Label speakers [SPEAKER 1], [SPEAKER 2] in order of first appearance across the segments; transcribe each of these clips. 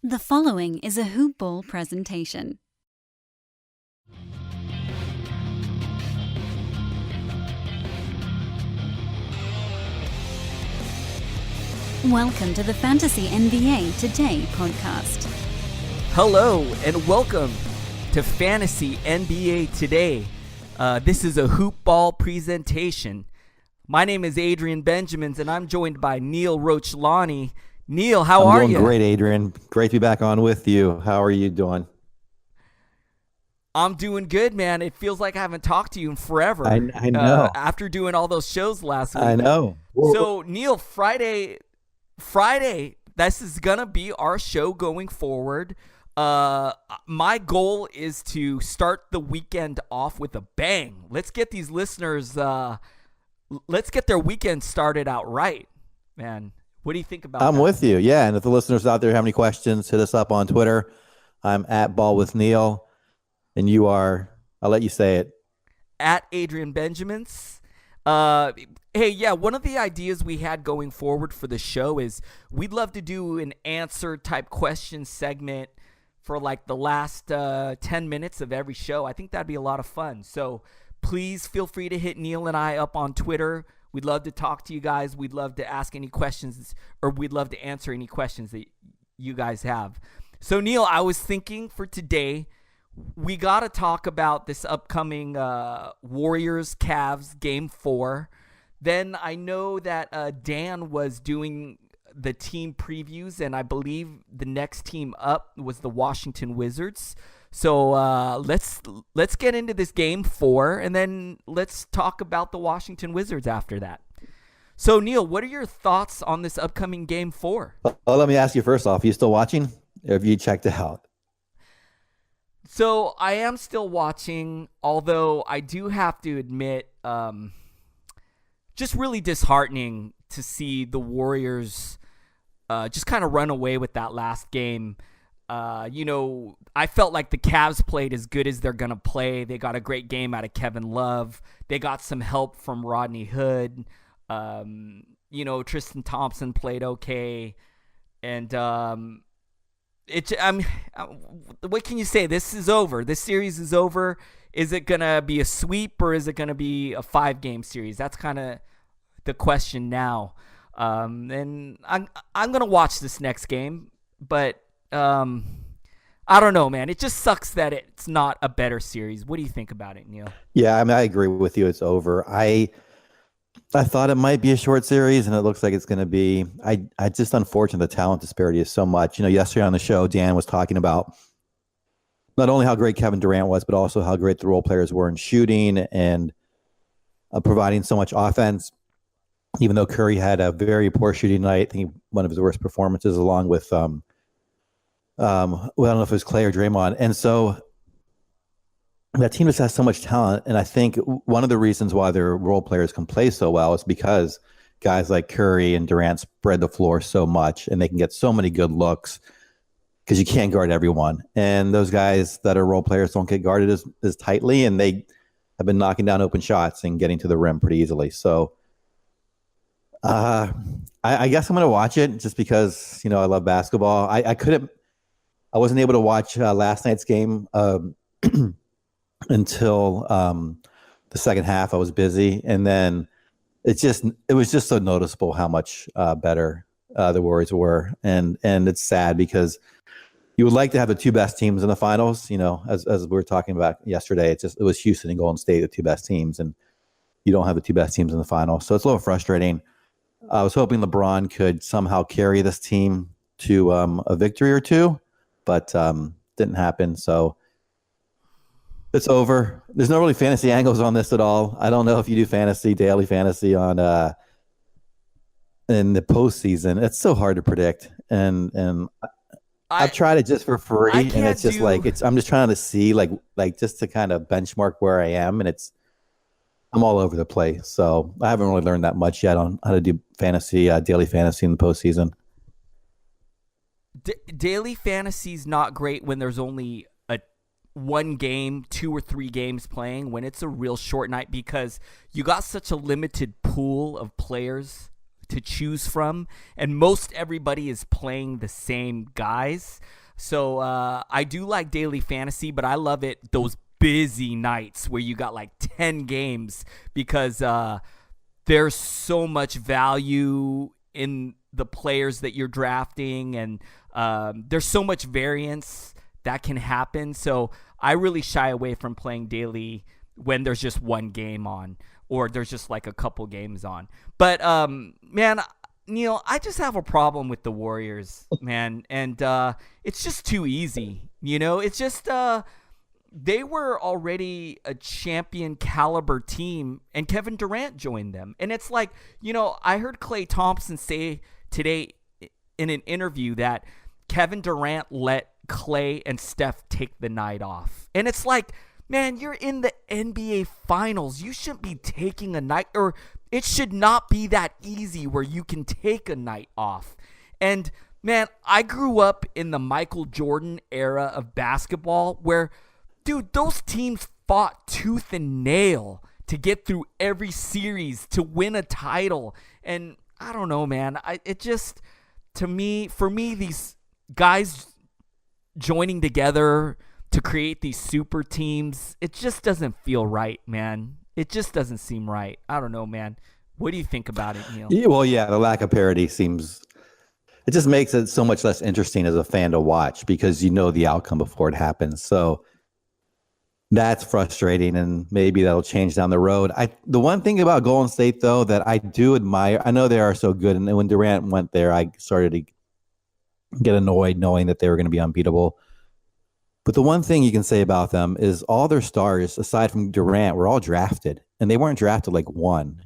[SPEAKER 1] The following is a Hoop Ball presentation. Welcome to the Fantasy NBA Today podcast.
[SPEAKER 2] Hello and welcome to Fantasy NBA Today. This is a Hoop Ball presentation. My name is Adrian Benjamins and I'm joined by Neil Rochlani. Neil, how are you?
[SPEAKER 3] I'm doing great, Adrian. Great to be back on with you. How are you doing?
[SPEAKER 2] I'm doing good, man. It feels like I haven't talked to you in forever.
[SPEAKER 3] I know.
[SPEAKER 2] After doing all those shows last week.
[SPEAKER 3] I know.
[SPEAKER 2] So, Neil, Friday, this is going to be our show going forward. My goal is to start the weekend off with a bang. Let's get these listeners, let's get their weekend started out right, man. What do you think about that?
[SPEAKER 3] I'm with you. Yeah. And if the listeners out there have any questions, hit us up on Twitter. I'm at Ball with Neil. And you are, I'll let you say it.
[SPEAKER 2] At Adrian Benjamins. Hey, yeah, one of the ideas we had going forward for the show is we'd love to do an answer type question segment for like the last 10 minutes of every show. I think that'd be a lot of fun. So please feel free to hit Neil and I up on Twitter. We'd love to talk to you guys. We'd love to ask any questions, or we'd love to answer any questions that you guys have. So, Neil, I was thinking for today, we got to talk about this upcoming Warriors-Cavs Game 4. Then I know that Dan was doing the team previews, and I believe the next team up was the Washington Wizards. So let's get into this Game 4, and then let's talk about the Washington Wizards after that. So, Neil, what are your thoughts on this upcoming Game 4?
[SPEAKER 3] Well, let me ask you first off, are you still watching, or have you checked it out?
[SPEAKER 2] So I am still watching, although I do have to admit, just really disheartening to see the Warriors just kind of run away with that last game. I felt like the Cavs played as good as they're going to play. They got a great game out of Kevin Love. They got some help from Rodney Hood. Tristan Thompson played okay. And what can you say? This is over. This series is over. Is it going to be a sweep or is it going to be a 5-game series? That's kind of the question now. And I'm going to watch this next game, but I don't know, man. It just sucks that it's not a better series. What do you think about it, Neil?
[SPEAKER 3] Yeah, I agree with you. It's over. I thought it might be a short series, and it looks like it's going to be. I just unfortunate the talent disparity is so much. Yesterday on the show, Dan was talking about not only how great Kevin Durant was, but also how great the role players were in shooting and providing so much offense. Even though Curry had a very poor shooting night, I think one of his worst performances, along with I don't know if it was Clay or Draymond. And so that team just has so much talent. And I think one of the reasons why their role players can play so well is because guys like Curry and Durant spread the floor so much and they can get so many good looks because you can't guard everyone. And those guys that are role players don't get guarded as tightly, and they have been knocking down open shots and getting to the rim pretty easily. So I guess I'm going to watch it just because, I love basketball. I wasn't able to watch last night's game until the second half. I was busy, and then it was just so noticeable how much better the Warriors were, and it's sad because you would like to have the two best teams in the finals. As we were talking about yesterday, it was Houston and Golden State, the two best teams, and you don't have the two best teams in the finals, so it's a little frustrating. I was hoping LeBron could somehow carry this team to a victory or two, but didn't happen. So it's over. There's no really fantasy angles on this at all. I don't know if you do daily fantasy on in the postseason. It's so hard to predict, and I've tried it just for free, and it's just I'm just trying to see like just to kind of benchmark where I am, and I'm all over the place. So I haven't really learned that much yet on how to do fantasy, daily fantasy in the postseason.
[SPEAKER 2] Daily fantasy's not great when there's only one game, 2 or 3 games playing, when it's a real short night, because you got such a limited pool of players to choose from, and most everybody is playing the same guys. So I do like daily fantasy, but I love it those busy nights where you got like 10 games because there's so much value in the players that you're drafting, and there's so much variance that can happen. So I really shy away from playing daily when there's just one game on or there's just like a couple games on. But man, Neil, I just have a problem with the Warriors, man, and it's just too easy. It's just they were already a champion caliber team, and Kevin Durant joined them. And it's like, I heard Klay Thompson say today in an interview that Kevin Durant let Klay and Steph take the night off. And it's like, man, you're in the NBA Finals. You shouldn't be taking a night, or it should not be that easy where you can take a night off. And man, I grew up in the Michael Jordan era of basketball where, dude, those teams fought tooth and nail to get through every series to win a title. And I don't know, man. For me, these guys joining together to create these super teams, it just doesn't feel right, man. It just doesn't seem right. I don't know, man. What do you think about it, Neil?
[SPEAKER 3] Yeah, well, yeah, the lack of parity it just makes it so much less interesting as a fan to watch because you know the outcome before it happens. So that's frustrating, and maybe that'll change down the road. The one thing about Golden State, though, that I do admire, I know they are so good, and when Durant went there, I started to get annoyed knowing that they were going to be unbeatable. But the one thing you can say about them is all their stars, aside from Durant, were all drafted, and they weren't drafted like one.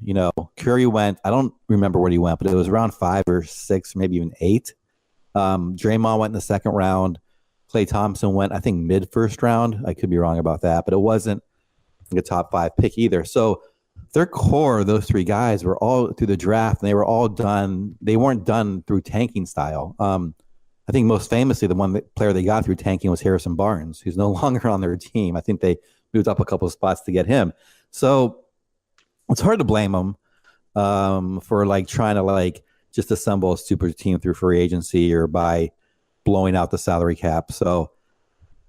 [SPEAKER 3] Curry went, I don't remember where he went, but it was around 5 or 6, maybe even 8. Draymond went in the second round. Klay Thompson went, I think, mid-first round. I could be wrong about that, but it wasn't a top 5 pick either. So their core, those 3 guys, were all through the draft, and they were all done. They weren't done through tanking style. I think most famously, the player they got through tanking was Harrison Barnes, who's no longer on their team. I think they moved up a couple of spots to get him. So it's hard to blame them for trying to just assemble a super team through free agency or by blowing out the salary cap. So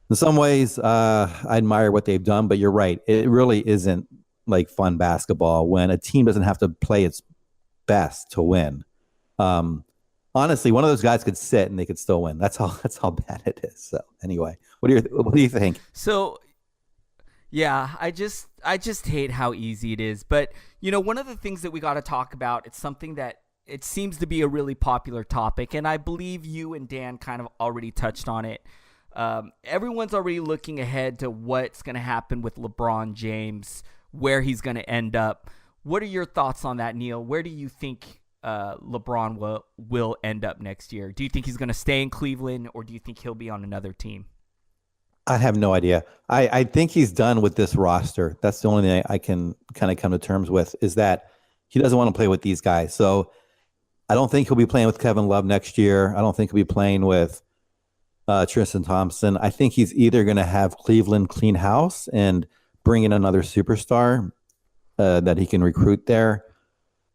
[SPEAKER 3] in some ways, I admire what they've done, but you're right. It really isn't fun basketball when a team doesn't have to play its best to win. Honestly, one of those guys could sit and they could still win. That's how bad it is. So anyway, what do you think?
[SPEAKER 2] So yeah, I just hate how easy it is. But one of the things that we got to talk about, it's something that it seems to be a really popular topic, and I believe you and Dan kind of already touched on it. Everyone's already looking ahead to what's going to happen with LeBron James, where he's going to end up. What are your thoughts on that, Neil? Where do you think LeBron will end up next year? Do you think he's going to stay in Cleveland, or do you think he'll be on another team?
[SPEAKER 3] I have no idea. I think he's done with this roster. That's the only thing I can kind of come to terms with, is that he doesn't want to play with these guys. So I don't think he'll be playing with Kevin Love next year. I don't think he'll be playing with Tristan Thompson. I think he's either going to have Cleveland clean house and bring in another superstar that he can recruit there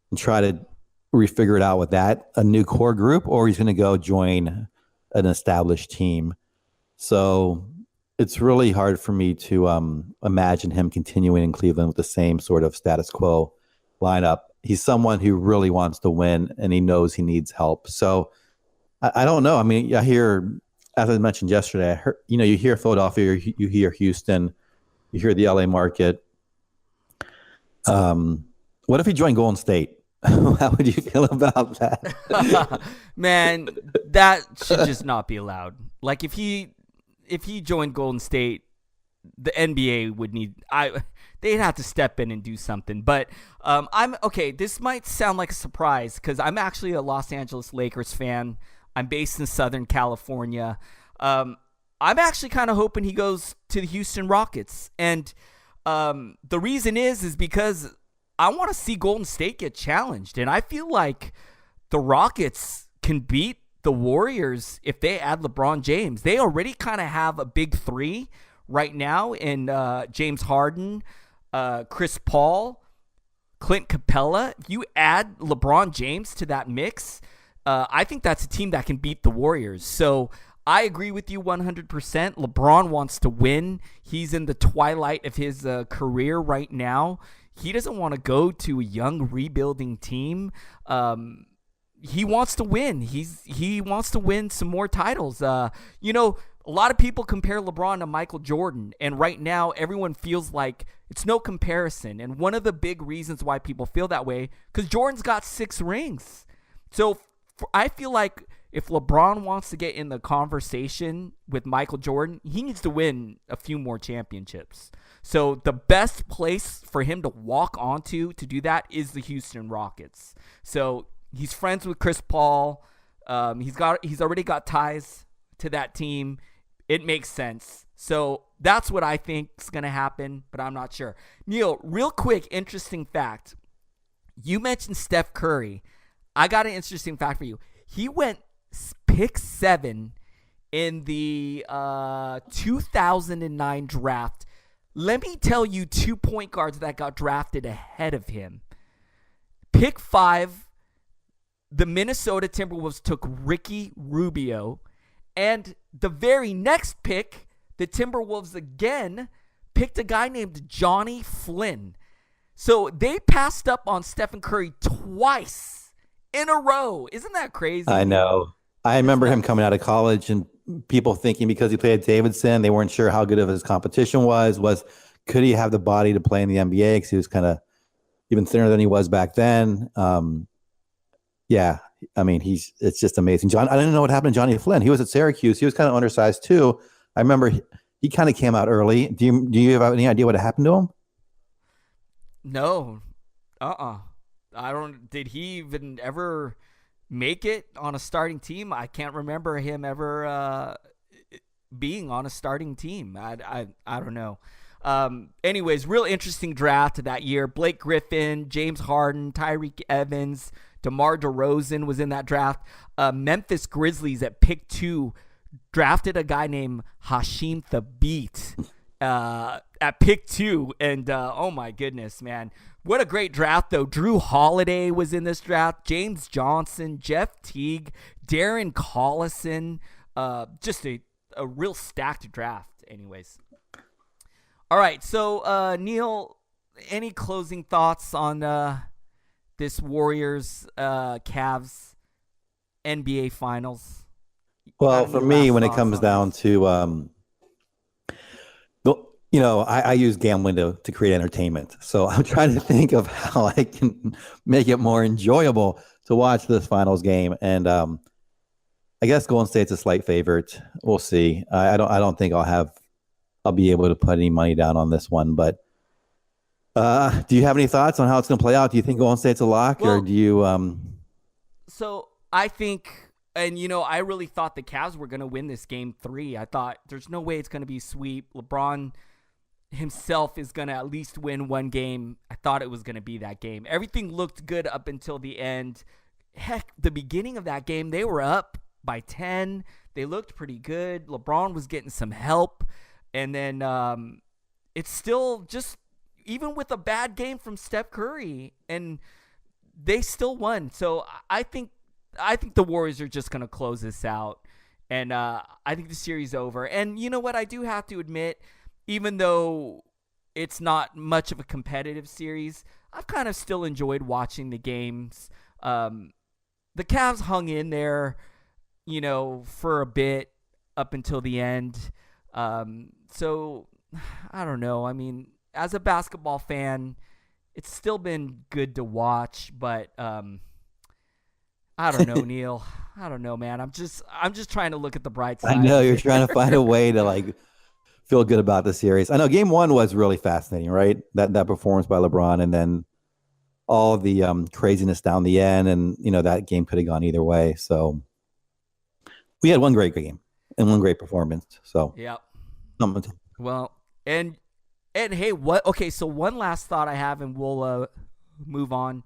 [SPEAKER 3] and try to refigure it out with that, a new core group, or he's going to go join an established team. So it's really hard for me to imagine him continuing in Cleveland with the same sort of status quo lineup. He's someone who really wants to win, and he knows he needs help. So I don't know. I mean, I hear, as I mentioned yesterday, I heard, you hear Philadelphia, you hear Houston, you hear the LA market. What if he joined Golden State? How would you feel about that?
[SPEAKER 2] Man, that should just not be allowed. If he joined Golden State, the NBA would they'd have to step in and do something. But I'm okay. This might sound like a surprise because I'm actually a Los Angeles Lakers fan. I'm based in Southern California. I'm actually kind of hoping he goes to the Houston Rockets, and the reason is because I want to see Golden State get challenged, and I feel like the Rockets can beat the Warriors if they add LeBron James. They already kind of have a big 3 right now in James Harden, Chris Paul, Clint Capella, if you add LeBron James to that mix, I think that's a team that can beat the Warriors. So I agree with you 100%. LeBron wants to win. He's in the twilight of his career right now. He doesn't want to go to a young rebuilding team. He wants to win. He wants to win some more titles. A lot of people compare LeBron to Michael Jordan, and right now everyone feels like it's no comparison. And one of the big reasons why people feel that way, because Jordan's got 6 rings. So I feel like if LeBron wants to get in the conversation with Michael Jordan, he needs to win a few more championships. So the best place for him to walk onto to do that is the Houston Rockets. So he's friends with Chris Paul. He's already got ties to that team. It makes sense. So that's what I think is going to happen, but I'm not sure. Neil, real quick, interesting fact. You mentioned Steph Curry. I got an interesting fact for you. He went pick 7 in the 2009 draft. Let me tell you 2 point guards that got drafted ahead of him. Pick 5, the Minnesota Timberwolves took Ricky Rubio. And the very next pick, the Timberwolves again picked a guy named Johnny Flynn. So they passed up on Stephen Curry twice in a row. Isn't that crazy?
[SPEAKER 3] I know. I remember him coming out of college and people thinking because he played at Davidson, they weren't sure how good of his competition was could he have the body to play in the NBA because he was kind of even thinner than he was back then. Yeah, I mean, it's just amazing. I didn't know what happened to Johnny Flynn. He was at Syracuse. He was kind of undersized too. I remember he kind of came out early. Do you have any idea what happened to him?
[SPEAKER 2] No. Did he even ever make it on a starting team? I can't remember him ever being on a starting team. I don't know. Anyways, real interesting draft that year. Blake Griffin, James Harden, Tyreek Evans, DeMar DeRozan was in that draft. Memphis Grizzlies at pick 2 drafted a guy named Hasheem Thabeet at pick 2. And oh my goodness, man. What a great draft, though. Drew Holiday was in this draft. James Johnson, Jeff Teague, Darren Collison. Just a real stacked draft, anyways. All right, so Neil, any closing thoughts on this Warriors Cavs NBA Finals?
[SPEAKER 3] Well, for me, when it comes down to, I use gambling to create entertainment. So I'm trying to think of how I can make it more enjoyable to watch this finals game. And I guess Golden State's a slight favorite. We'll see. I don't think I'll be able to put any money down on this one. But do you have any thoughts on how it's going to play out? Do you think Golden State's a lock, or do you?
[SPEAKER 2] So I think, and I really thought the Cavs were going to win this game 3. I thought there's no way it's going to be a sweep. LeBron himself is going to at least win one game. I thought it was going to be that game. Everything looked good up until the end. Heck, the beginning of that game, they were up by 10. They looked pretty good. LeBron was getting some help. And then it's still just, even with a bad game from Steph Curry, and they still won. So I think the Warriors are just going to close this out. And I think the series is over. And you know what? I do have to admit, even though it's not much of a competitive series, I've kind of still enjoyed watching the games. The Cavs hung in there, for a bit up until the end. So I don't know. I mean, as a basketball fan, it's still been good to watch, but I don't know, Neil. I don't know, man. I'm just trying to look at the bright side.
[SPEAKER 3] I know you're trying to find a way to feel good about the series. I know game 1 was really fascinating, right? That performance by LeBron, and then all the craziness down the end, and that game could have gone either way. So we had one great game and one great performance. So
[SPEAKER 2] yeah. Well, and hey, what? Okay, so one last thought I have, and we'll move on.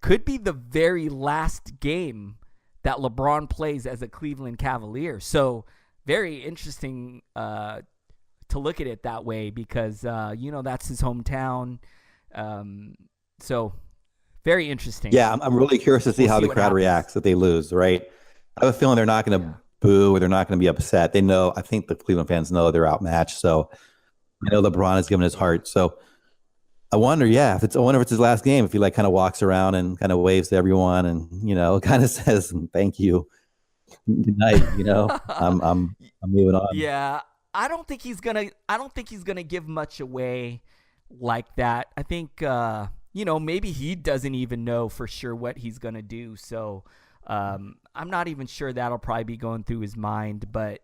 [SPEAKER 2] Could be the very last game that LeBron plays as a Cleveland Cavalier. So very interesting to look at it that way, because that's his hometown. So Very interesting.
[SPEAKER 3] Yeah, I'm really curious to see how the crowd reacts if they lose, right? I have a feeling they're not going to boo or they're not going to be upset. They know, I think the Cleveland fans know they're outmatched. So I know LeBron has given his heart. So I wonder if it's his last game, if he like kind of walks around and kind of waves to everyone and, kind of says, thank you. Good night. I'm moving on.
[SPEAKER 2] Yeah. I don't think he's gonna give much away like that. I think maybe he doesn't even know for sure what he's gonna do. So I'm not even sure that'll probably be going through his mind, but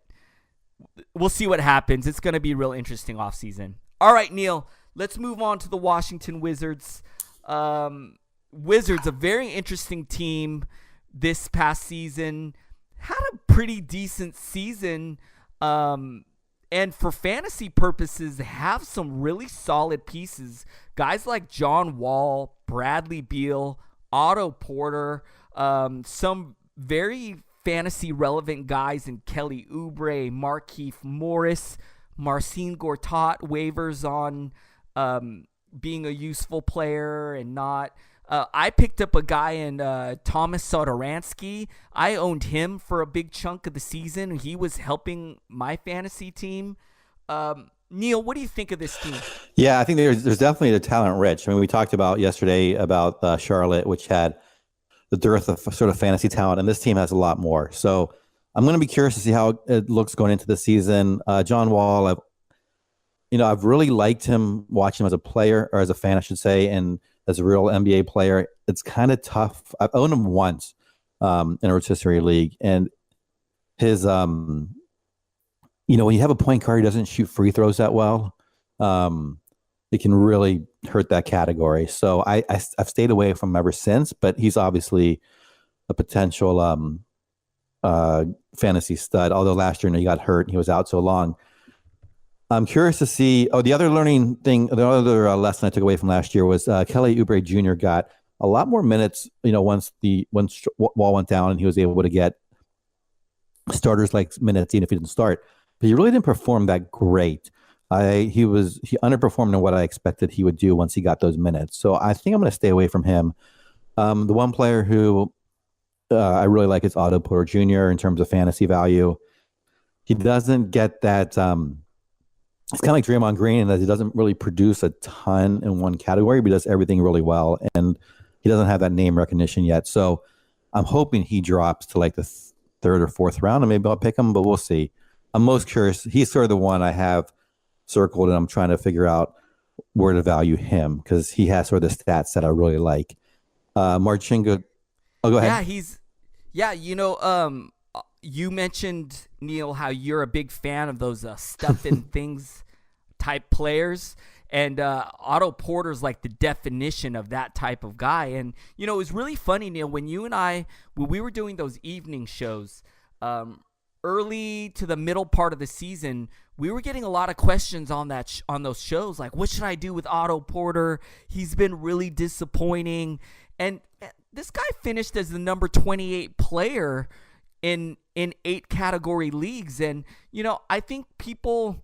[SPEAKER 2] we'll see what happens. It's gonna be a real interesting offseason. All right, Neil, let's move on to the Washington Wizards. Wizards, a very interesting team this past season, had a pretty decent season. And for fantasy purposes, have some really solid pieces. Guys like John Wall, Bradley Beal, Otto Porter, some very fantasy relevant guys in Kelly Oubre, Markieff Morris, Marcin Gortat, waivers on being a useful player and not. I picked up a guy in Thomas Satoransky. I owned him for a big chunk of the season. He was helping my fantasy team. Neil, what do you think of this team?
[SPEAKER 3] Yeah, I think there's definitely the talent rich. I mean, we talked about yesterday about Charlotte, which had the dearth of sort of fantasy talent, and this team has a lot more. So I'm going to be curious to see how it looks going into the season. John Wall, I've really liked him, watching him as a player, or as a fan, I should say, and as a real NBA player. It's kind of tough. I've owned him once in a rotisserie league, and his when you have a point guard who doesn't shoot free throws that well, it can really hurt that category. So I've stayed away from him ever since, but he's obviously a potential fantasy stud, although last year he got hurt and he was out so long. I'm curious to see. The other lesson I took away from last year was Kelly Oubre Jr. got a lot more minutes. Once Wall went down and he was able to get starters like minutes, even if he didn't start. But he really didn't perform that great. He underperformed in what I expected he would do once he got those minutes. So I think I'm going to stay away from him. The one player who I really like is Otto Porter Jr. in terms of fantasy value. He doesn't get that. It's kind of like Draymond Green in that he doesn't really produce a ton in one category, but he does everything really well. And he doesn't have that name recognition yet. So I'm hoping he drops to like the third or fourth round, and maybe I'll pick him, but we'll see. I'm most curious. He's sort of the one I have circled, and I'm trying to figure out where to value him because he has sort of the stats that I really like. Marchinga. Oh, go ahead.
[SPEAKER 2] You mentioned, Neil, how you're a big fan of those stuff and things type players. And Otto Porter's like the definition of that type of guy. And, it was really funny, Neil, when we were doing those evening shows, early to the middle part of the season, we were getting a lot of questions on on those shows. Like, what should I do with Otto Porter? He's been really disappointing. And this guy finished as the number 28 player in 8 category leagues. And, I think people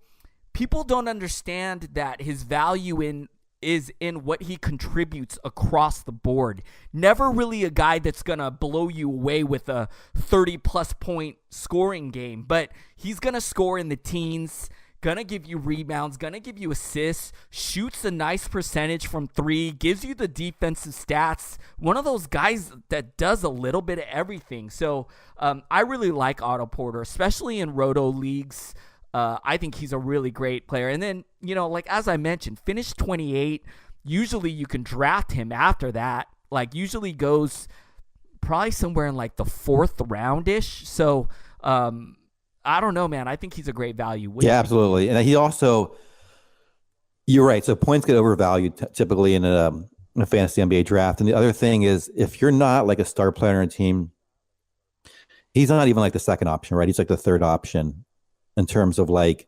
[SPEAKER 2] don't understand that his value is in what he contributes across the board. Never really a guy that's going to blow you away with a 30-plus point scoring game, but he's going to score in the teens, going to give you rebounds, going to give you assists, shoots a nice percentage from 3, gives you the defensive stats. One of those guys that does a little bit of everything. So I really like Otto Porter, especially in roto leagues. I think he's a really great player. And then, as I mentioned, finished 28. Usually you can draft him after that. Like, usually goes probably somewhere in like the 4th round-ish. So I don't know, man. I think he's a great value.
[SPEAKER 3] Yeah, absolutely. And he also, you're right. So points get overvalued typically in a fantasy NBA draft. And the other thing is, if you're not like a star player on a team, he's not even like the second option, right? He's like the third option in terms of like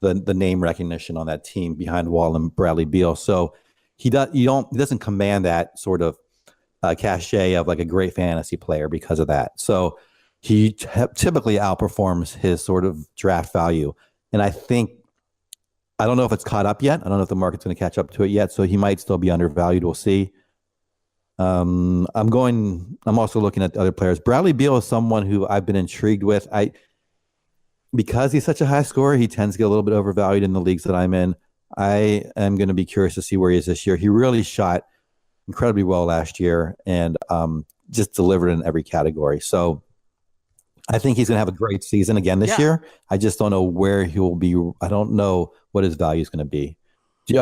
[SPEAKER 3] the name recognition on that team behind Wall and Bradley Beal. So he doesn't command that sort of cachet of like a great fantasy player because of that. So he typically outperforms his sort of draft value. And I don't know if it's caught up yet. I don't know if the market's going to catch up to it yet. So he might still be undervalued. We'll see. I'm also looking at other players. Bradley Beal is someone who I've been intrigued with. Because he's such a high scorer, he tends to get a little bit overvalued in the leagues that I'm in. I am going to be curious to see where he is this year. He really shot incredibly well last year and just delivered in every category. So I think he's going to have a great season again this year. I just don't know where he will be. I don't know what his value is going to be.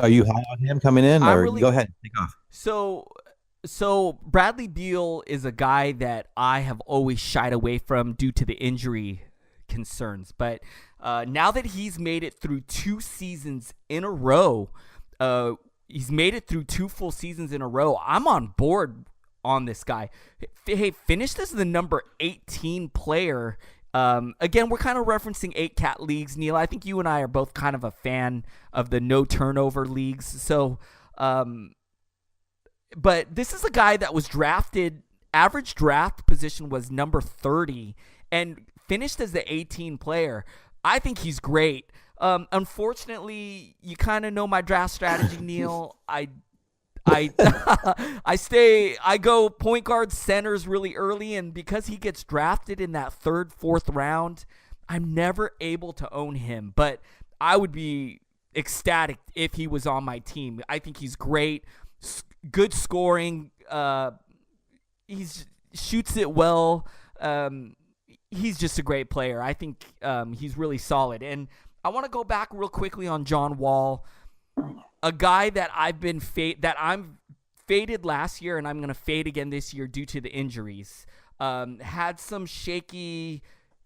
[SPEAKER 3] Are you high on him coming in, or go ahead, take off?
[SPEAKER 2] So Bradley Beal is a guy that I have always shied away from due to the injury concerns. But now that he's made it through 2 seasons in a row, he's made it through 2 full seasons in a row. I'm on board on this guy. Hey, finished as the number 18 player. Again, we're kind of referencing 8-cat leagues, Neil. I think you and I are both kind of a fan of the no turnover leagues. So, but this is a guy that was drafted, average draft position was number 30 and finished as the 18 player. I think he's great. Unfortunately, you kind of know my draft strategy, Neil. I go point guard centers really early, and because he gets drafted in that 3rd, 4th round, I'm never able to own him. But I would be ecstatic if he was on my team. I think he's great, good scoring. He shoots it well. He's just a great player. I think he's really solid. And I want to go back real quickly on John Wall. A guy that I'm faded last year, and I'm going to fade again this year due to the injuries. Has some shaky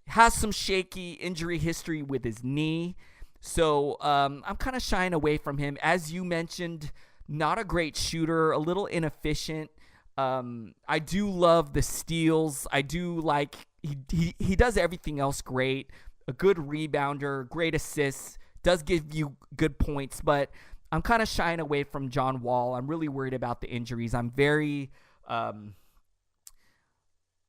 [SPEAKER 2] injury history with his knee. So I'm kind of shying away from him. As you mentioned, not a great shooter, a little inefficient. I do love the steals. I do like he does everything else great. A good rebounder, great assists, does give you good points, but I'm kind of shying away from John Wall. I'm really worried about the injuries. I'm very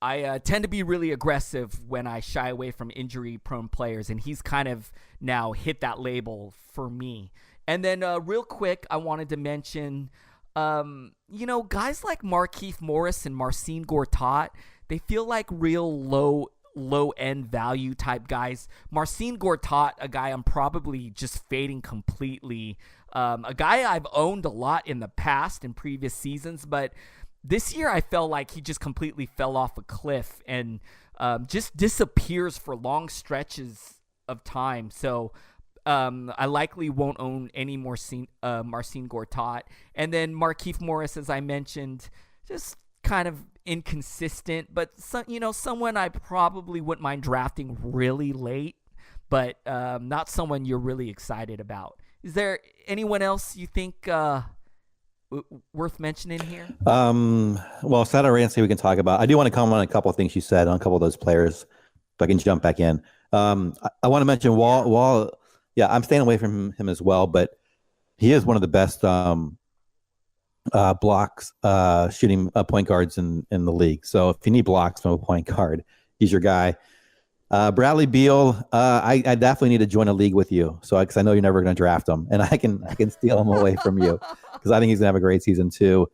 [SPEAKER 2] I tend to be really aggressive when I shy away from injury-prone players, and he's kind of now hit that label for me. And then real quick, I wanted to mention, guys like Markieff Morris and Marcin Gortat, they feel like real low-end value type guys. Marcin Gortat, a guy I'm probably just fading completely. A guy I've owned a lot in the past in previous seasons, but this year I felt like he just completely fell off a cliff and just disappears for long stretches of time. So I likely won't own any more Marcin Gortat. And then Markieff Morris, as I mentioned, just kind of inconsistent, but someone I probably wouldn't mind drafting really late, but not someone you're really excited about. Is there anyone else you think worth mentioning here?
[SPEAKER 3] Well, Satoransky we can talk about. I do want to comment on a couple of things you said on a couple of those players, if I can jump back in. I want to mention Wall. Yeah, I'm staying away from him as well, but he is one of the best blocks shooting point guards in the league. So if you need blocks from a point guard, he's your guy. Bradley Beal, I definitely need to join a league with you, because I know you're never going to draft him, and I can steal him away from you because I think he's going to have a great season too.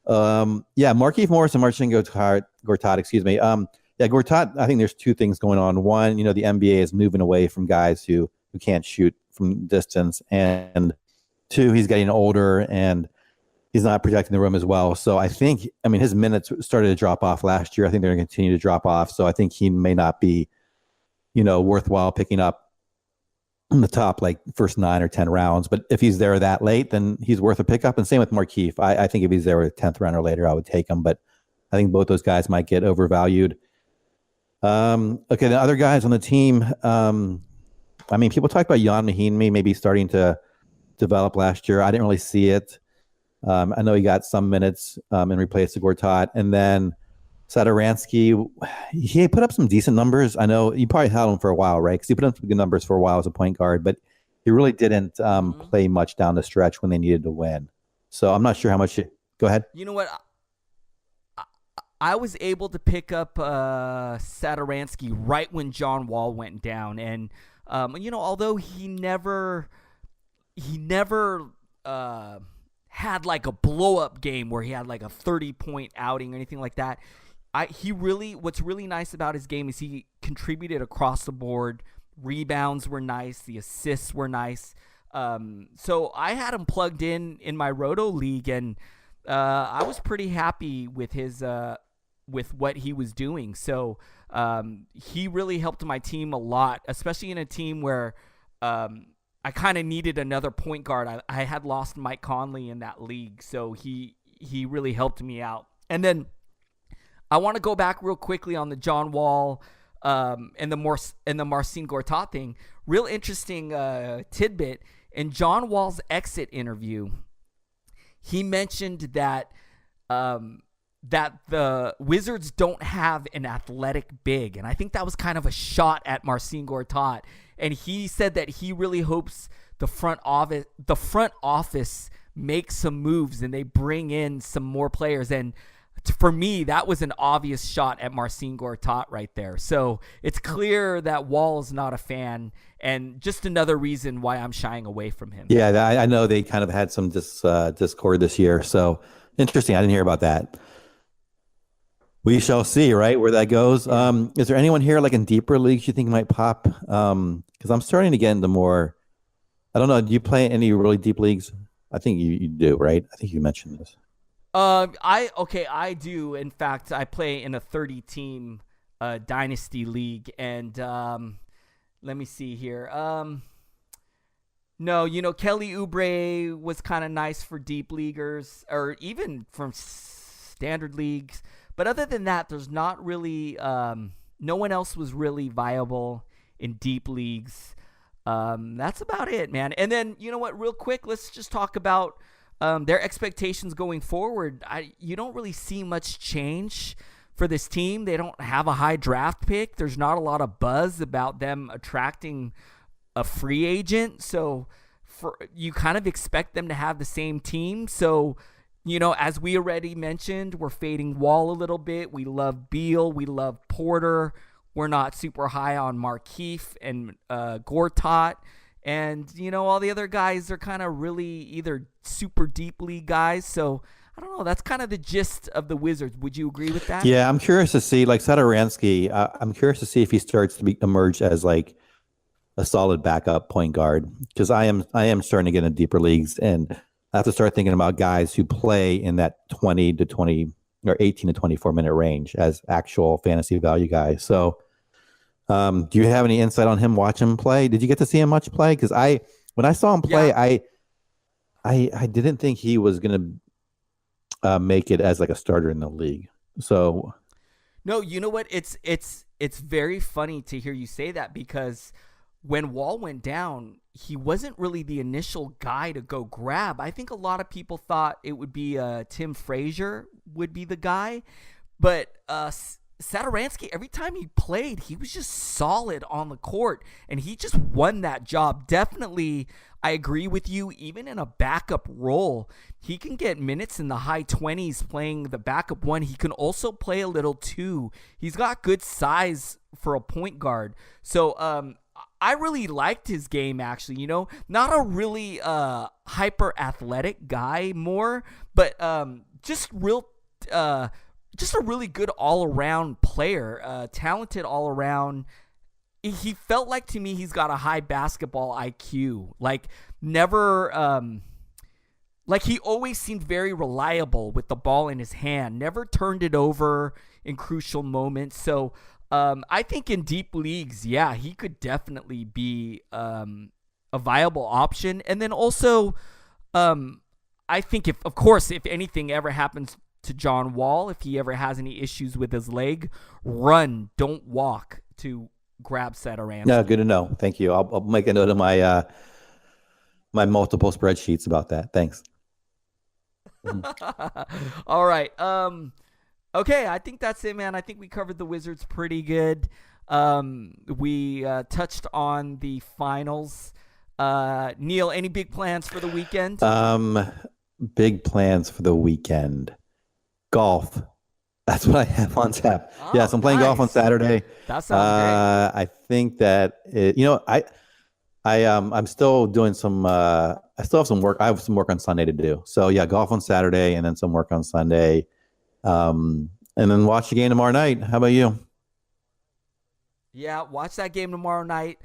[SPEAKER 3] Markieff Morris and Marcin Gortat, excuse me. Gortat, I think there's 2 things going on. One, the NBA is moving away from guys who can't shoot from distance, and 2, he's getting older and he's not protecting the rim as well. So I think, his minutes started to drop off last year. I think they're going to continue to drop off. So I think he may not be, worthwhile picking up in the top, like first 9 or 10 rounds. But if he's there that late, then he's worth a pickup. And same with Markieff. I think if he's there with 10th round or later, I would take him. But I think both those guys might get overvalued. Okay, the other guys on the team, people talk about Jan Mahinmi maybe starting to develop last year. I didn't really see it. I know he got some minutes and replaced Gortat. And then Satoransky, he put up some decent numbers. I know you probably held him for a while, right? Because he put up some good numbers for a while as a point guard, but he really didn't play much down the stretch when they needed to win. So I'm not sure how much. Go ahead.
[SPEAKER 2] You know what? I was able to pick up Satoransky right when John Wall went down. And, although he never had like a blow up game where he had like a 30-point outing or anything like that. What's really nice about his game is he contributed across the board. Rebounds were nice. The assists were nice. So I had him plugged in my Roto league, and I was pretty happy with his with what he was doing. So he really helped my team a lot, especially in a team where I kind of needed another point guard. I had lost Mike Conley in that league, so he really helped me out. And then I want to go back real quickly on the John Wall and the Marcin Gortat thing. Real interesting tidbit. In John Wall's exit interview, he mentioned that that the Wizards don't have an athletic big, and I think that was kind of a shot at Marcin Gortat. And he said that he really hopes the front office makes some moves and they bring in some more players. And for me, that was an obvious shot at Marcin Gortat right there. So it's clear that Wall is not a fan, and just another reason why I'm shying away from him.
[SPEAKER 3] Yeah, I know they kind of had some discord this year. So interesting. I didn't hear about that. We shall see, right, where that goes. Is there anyone here like in deeper leagues you think might pop? Because I'm starting to get into more. I don't know. Do you play any really deep leagues? I think you do, right? I think you mentioned this.
[SPEAKER 2] I do. In fact, I play in a 30-team dynasty league, and let me see here. No, Kelly Oubre was kind of nice for deep leaguers, or even from standard leagues. But other than that, there's not really no one else was really viable in deep leagues. That's about it, man. And then, you know what, real quick, let's just talk about their expectations going forward. You don't really see much change for this team. They don't have a high draft pick. There's not a lot of buzz about them attracting a free agent. So you kind of expect them to have the same team. So, as we already mentioned, we're fading Wall a little bit. We love Beal. We love Porter. We're not super high on Markieff and Gortat. And, all the other guys are kind of really either super deep league guys. So, I don't know. That's kind of the gist of the Wizards. Would you agree with that?
[SPEAKER 3] Yeah, I'm curious to see, like Satoransky, I'm curious to see if he starts to emerge as like a solid backup point guard. Because I am starting to get into deeper leagues, and I have to start thinking about guys who play in that 20 to 20 or 18 to 24 minute range as actual fantasy value guys. So, do you have any insight on him? Watch him play. Did you get to see him much play? Because when I saw him play, yeah. I didn't think he was going to make it as like a starter in the league. So,
[SPEAKER 2] no, you know what? It's very funny to hear you say that, because when Wall went down, he wasn't really the initial guy to go grab. I think a lot of people thought it would be Tim Frazier would be the guy, but Satoransky, every time he played, he was just solid on the court, and he just won that job. Definitely, I agree with you. Even in a backup role, he can get minutes in the high 20s playing the backup one. He can also play a little two. He's got good size for a point guard. So, I really liked his game, actually. Not a really hyper athletic guy, but just a really good all around player, talented all around. He felt like, to me, he's got a high basketball IQ. Like, never, like he always seemed very reliable with the ball in his hand. Never turned it over in crucial moments. So, I think in deep leagues, yeah, he could definitely be a viable option. And then also, I think if anything ever happens to John Wall, if he ever has any issues with his leg, run, don't walk to grab Satoransky.
[SPEAKER 3] No, good to know. Thank you. I'll make a note of my my multiple spreadsheets about that. Thanks.
[SPEAKER 2] All right. Okay, I think that's it, man. I think we covered the Wizards pretty good. We touched on the finals. Neil, any big plans for the weekend?
[SPEAKER 3] Big plans for the weekend. Golf. That's what I have on tap.
[SPEAKER 2] Oh,
[SPEAKER 3] yes, I'm playing golf on Saturday.
[SPEAKER 2] That sounds
[SPEAKER 3] great. I think that I'm still doing some. I I still have some work. I have some work on Sunday to do. So yeah, golf on Saturday and then some work on Sunday. And then watch the game tomorrow night. How about you?
[SPEAKER 2] Yeah, watch that game tomorrow night.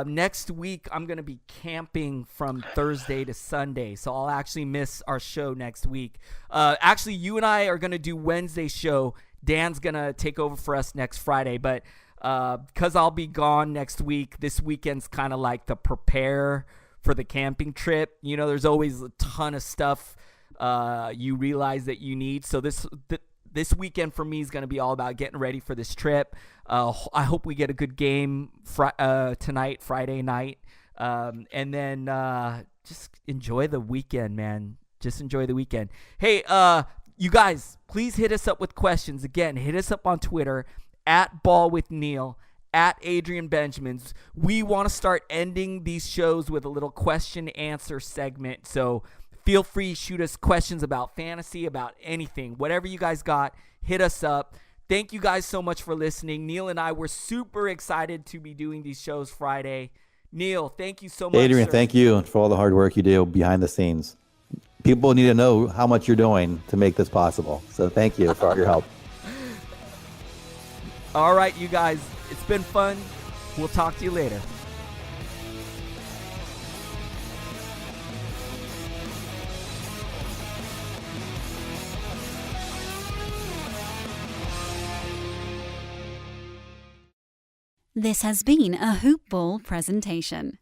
[SPEAKER 2] Next week, I'm going to be camping from Thursday to Sunday, so I'll actually miss our show next week. Actually, you and I are going to do Wednesday's show. Dan's going to take over for us next Friday, but because I'll be gone next week, this weekend's kind of like the prepare for the camping trip. You know, there's always a ton of stuff you realize that you need, so this weekend for me is going to be all about getting ready for this trip. I hope we get a good game tonight, Friday night. And then just enjoy the weekend, man. Just enjoy the weekend. Hey, you guys, please hit us up with questions. Again, hit us up on Twitter, @BallWithNeil, @Adrian Benjamins. We want to start ending these shows with a little question-answer segment. So feel free to shoot us questions about fantasy, about anything. Whatever you guys got, hit us up. Thank you guys so much for listening. Neil and I were super excited to be doing these shows Friday. Neil, thank you so much.
[SPEAKER 3] Adrian,
[SPEAKER 2] sir.
[SPEAKER 3] thank you for all the hard work you do behind the scenes. People need to know how much you're doing to make this possible. So thank you for all your help.
[SPEAKER 2] All right, you guys, it's been fun. We'll talk to you later.
[SPEAKER 1] This has been a Hoop Ball presentation.